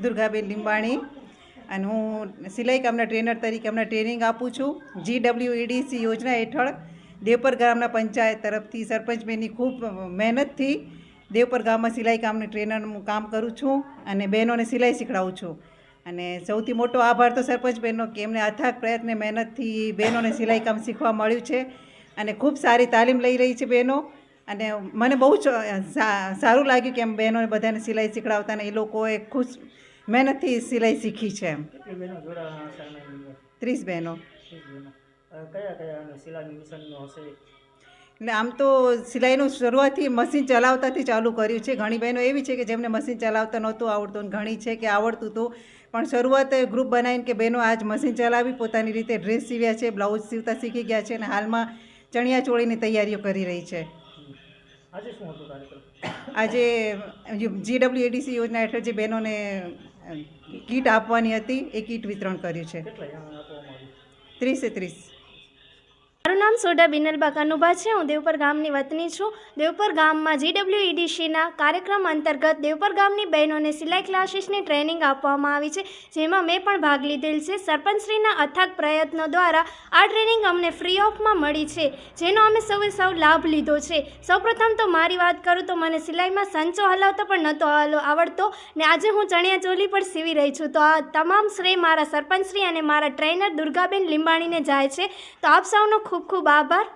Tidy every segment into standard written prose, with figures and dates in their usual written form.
દુર્ગાબેન લીંબાણી અને હું સિલાઈ કામના ટ્રેનર તરીકે અમને ટ્રેનિંગ આપું છું. GWEDC યોજના હેઠળ દેવપર ગામના પંચાયત તરફથી સરપંચબેનની ખૂબ મહેનતથી દેવપર ગામમાં સિલાઈ કામની ટ્રેનરનું કામ કરું છું અને બહેનોને સિલાઈ શીખડાવું છું. અને સૌથી મોટો આભાર તો સરપંચબેનનો કે એમને અથાગ પ્રયત્ન મહેનતથી બહેનોને સિલાઈ કામ શીખવા મળ્યું છે અને ખૂબ સારી તાલીમ લઈ રહી છે બહેનો. અને મને બહુ જ સારું લાગ્યું કે એમ બહેનોને બધાને સિલાઈ શીખડાવતા ને એ લોકોએ ખુશ મહેનતથી સિલાઈ શીખી છે. 30 બહેનો. એટલે આમ તો સિલાઈનું શરૂઆતથી મશીન ચલાવતાથી ચાલુ કર્યું છે. ઘણી બહેનો એવી છે કે જેમને મશીન ચલાવતા નહોતું આવડતું, ઘણી છે કે આવડતું હતું, પણ શરૂઆત ગ્રુપ બનાવીને કે બહેનો આજ મશીન ચલાવી પોતાની રીતે ડ્રેસ સીવ્યા છે, બ્લાઉઝ સીવતા શીખી ગયા છે અને હાલમાં ચણિયા ચોળીની તૈયારીઓ કરી રહી છે. આજે GWEDC યોજના હેઠળ જે બહેનોને કીટ આપવાની હતી એ કીટ વિતરણ કર્યું છે. 30 મારું નામ સોઢા બિનલબા કનુભા છે. હું દેવપર ગામની વતની છું. દેવપર ગામમાં GWEDCના કાર્યક્રમ અંતર્ગત દેવપર ગામની બહેનોને સિલાઈ ક્લાસીસની ટ્રેનિંગ આપવામાં આવી છે, જેમાં મેં પણ ભાગ લીધેલ છે. સરપંચશ્રીના અથાગ પ્રયત્નો દ્વારા આ ટ્રેનિંગ અમને ફ્રી ઓફમાં મળી છે, જેનો અમે સૌ લાભ લીધો છે. સૌપ્રથમ તો મારી વાત કરું તો મને સિલાઈમાં સંચો હલાવતો પણ નહોતો આવડતો ને આજે હું ચણિયા ચોલી પણ સીવી રહી છું. તો આ તમામ શ્રેય મારા સરપંચશ્રી અને મારા ટ્રેનર દુર્ગાબેન લીંબાણીને જાય છે. તો આપ સૌનો ખૂબ ખૂબ આભાર.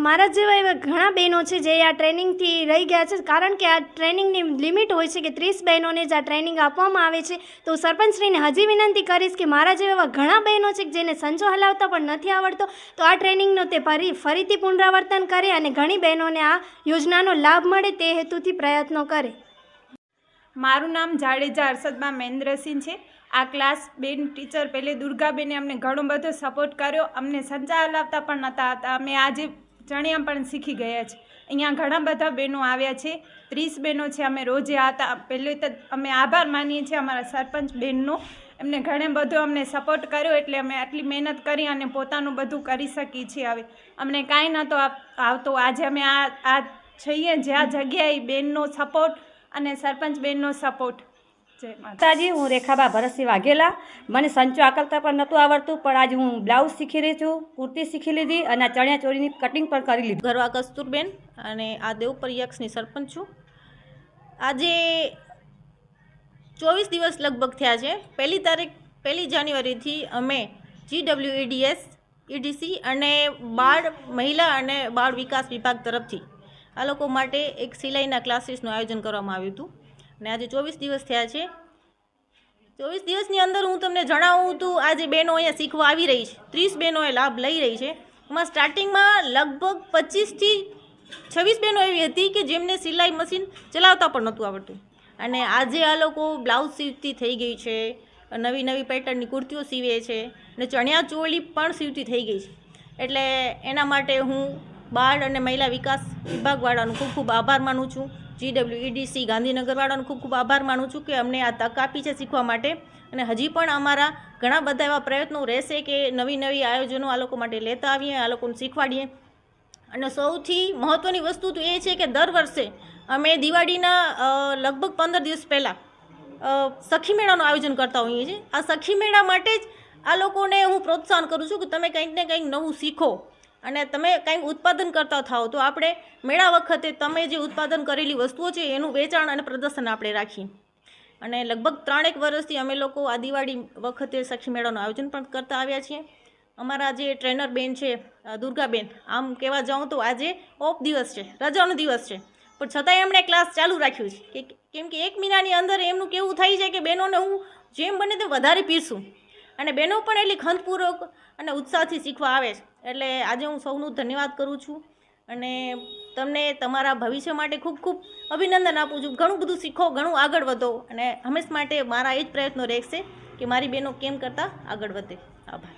મારા જેવા એવા ઘણા બહેનો છે જે આ ટ્રેનિંગથી રહી ગયા છે, કારણ કે આ ટ્રેનિંગની લિમિટ હોય છે કે 30 બહેનોને જ આ ટ્રેનિંગ આપવામાં આવે છે. તો સરપંચશ્રીને હજી વિનંતી કરીશ કે મારા જેવા એવા ઘણા બહેનો છે જેને સંચો હલાવતા પણ નથી આવડતો, તો આ ટ્રેનિંગનો તે ફરીથી પુનરાવર્તન કરે અને ઘણી બહેનોને આ યોજનાનો લાભ મળે તે હેતુથી પ્રયત્નો કરે. મારું નામ જાડેજા અરશદબા મહેન્દ્રસિંહ છે. આ ક્લાસ બેન ટીચર પહેલે દુર્ગાબેને અમને ઘણો બધો સપોર્ટ કર્યો. અમને સંચા હલાવતા પણ નહોતા આવતા, અમે આજે ચણિયા પણ શીખી ગયા છે. અહીંયા ઘણા બધા બહેનો આવ્યા છે, 30 બહેનો છે. અમે રોજે આવતા. પહેલે તો અમે આભાર માનીએ છીએ અમારા સરપંચ બહેનનો. એમને ઘણે બધો અમને સપોર્ટ કર્યો એટલે અમે આટલી મહેનત કરી અને પોતાનું બધું કરી શકીએ છીએ. હવે અમને કાંઈ નહોતો આવતો. આજે અમે આ છીએ જ્યાં જગ્યાએ બહેનનો સપોર્ટ અને સરપંચ બહેનનો સપોર્ટ. માતાજી, હું રેખાબા ભરતસિંહ વાઘેલા. મને સંચો આકલતા પણ નહોતું આવડતું, પણ આજે હું બ્લાઉઝ શીખી રહી છું, કુર્તી શીખી લીધી અને ચણિયા ચોળીની કટિંગ પણ કરી લીધી. ગરવા કસ્તુરબેન અને આ દેવપર યક્ષની સરપંચ છું. આજે 24 દિવસ લગભગ થયા છે. 1 જાન્યુઆરીથી અમે GWEDC અને બાળ મહિલા અને બાળ વિકાસ વિભાગ તરફથી આ લોકો માટે એક સિલાઈના ક્લાસીસનું આયોજન કરવામાં આવ્યું હતું અને આજે 24 દિવસ થયા છે. 24 દિવસની અંદર હું તમને જણાવું તો આજે બહેનો અહીંયા શીખવા આવી રહી છે, 30 બહેનોએ લાભ લઈ રહી છે. એમાં સ્ટાર્ટિંગમાં લગભગ 25 થી 26 બહેનો એવી હતી કે જેમને સિલાઈ મશીન ચલાવતા પણ નહોતું આવડતું અને આજે આ લોકો બ્લાઉઝ સીવતી થઈ ગઈ છે, નવી પેટર્નની કુર્તીઓ સીવે છે અને ચણિયા ચોળી પણ સીવતી થઈ ગઈ છે. એટલે એના માટે હું બાળ અને મહિલા વિકાસ વિભાગવાળાનો ખૂબ ખૂબ આભાર માનું છું. GWEDC ગાંધીનગરવાળાનો ખૂબ ખૂબ આભાર માનું છું કે અમને આ તક આપી છે શીખવા માટે. અને હજી પણ અમારા ઘણા બધા એવા પ્રયત્નો રહેશે કે નવી આયોજનો આ લોકો માટે લેતા આવીએ, આ લોકોને શીખવાડીએ. અને સૌથી મહત્ત્વની વસ્તુ તો એ છે કે દર વર્ષે અમે દિવાળીના લગભગ 15 દિવસ પહેલાં સખી મેળાનું આયોજન કરતા હોઈએ છીએ. આ સખી મેળા માટે જ આ લોકોને હું પ્રોત્સાહન કરું છું કે તમે કંઈક ને કંઈક નવું શીખો અને તમે કંઈક ઉત્પાદન કરતા થાઓ. તો આપણે મેળા વખતે તમે જે ઉત્પાદન કરેલી વસ્તુઓ છે એનું વેચાણ અને પ્રદર્શન આપણે રાખીએ. અને લગભગ 3-1 વર્ષથી અમે લોકો આ દિવાળી વખતે સખી મેળાનું આયોજન પણ કરતા આવ્યા છીએ. અમારા જે ટ્રેનર બેન છે દુર્ગાબેન, આમ કહેવા જાઉં તો આજે ઓફ દિવસ છે, રજાનો દિવસ છે, પણ છતાંય એમણે ક્લાસ ચાલુ રાખ્યું છે કે કેમ કે 1 મહિનાની અંદર એમનું કેવું થાય છે કે બહેનોને હું જેમ બને તેમ વધારે પીરસું અને બહેનો પણ એટલી ખંતપૂર્વક અને ઉત્સાહથી શીખવા આવે છે. એટલે આજે હું સૌનું ધન્યવાદ કરું છું અને તમને તમારા ભવિષ્ય માટે ખૂબ ખૂબ અભિનંદન આપું છું. ઘણું બધું શીખો, ઘણું આગળ વધો અને હંમેશા માટે મારા એ જ પ્રયત્નો રહેશે કે મારી બહેનો કેમ કરતાં આગળ વધે. આભાર.